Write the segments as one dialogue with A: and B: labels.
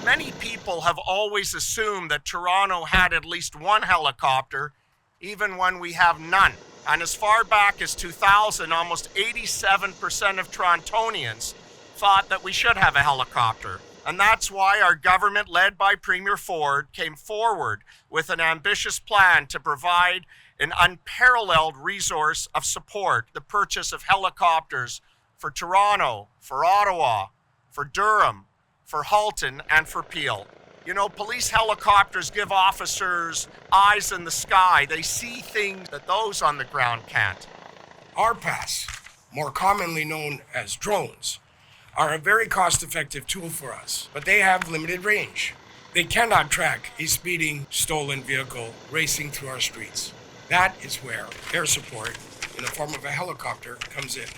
A: Many people have always assumed that Toronto had at least one helicopter, even when we have none. And as far back as 2000, almost 87% of Torontonians thought that we should have a helicopter. And that's why our government, led by Premier Ford, came forward with an ambitious plan to provide an unparalleled resource of support, the purchase of helicopters for Toronto, for Ottawa, for Durham, for Halton, and for Peel. You know, police helicopters give officers eyes in the sky. They see things that those on the ground can't.
B: RPAS, more commonly known as drones, are a very cost-effective tool for us, but they have limited range. They cannot track a speeding, stolen vehicle racing through our streets. That is where air support in the form of a helicopter comes in.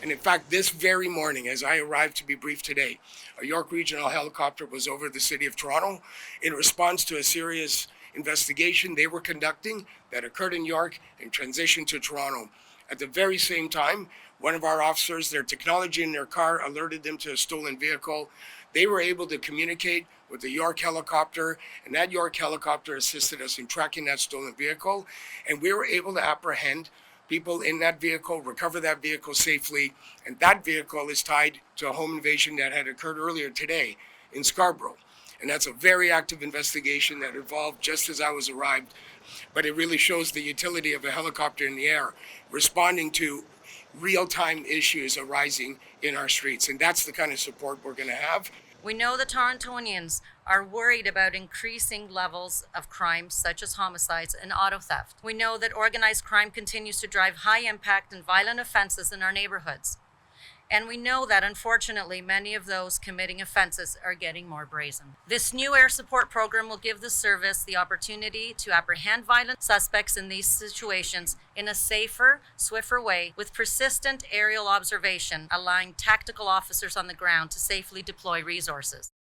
B: And in fact, this very morning, as I arrived to be briefed today, a York Regional helicopter was over the city of Toronto in response to a serious investigation they were conducting that occurred in York and transitioned to Toronto. At the very same time, one of our officers, their technology in their car alerted them to a stolen vehicle. They were able to communicate with the York helicopter, and that York helicopter assisted us in tracking that stolen vehicle, and we were able to apprehend people in that vehicle, recover that vehicle safely, and that vehicle is tied to a home invasion that had occurred earlier today in Scarborough. And that's a very active investigation that evolved just as I was arrived, but it really shows the utility of a helicopter in the air, responding to real-time issues arising in our streets, and that's the kind of support we're going to have.
C: We know that Torontonians are worried about increasing levels of crime such as homicides and auto theft. We know that organized crime continues to drive high impact and violent offenses in our neighborhoods. And we know that, unfortunately, many of those committing offenses are getting more brazen. This new air support program will give the service the opportunity to apprehend violent suspects in these situations in a safer, swifter way with persistent aerial observation, allowing tactical officers on the ground to safely deploy resources.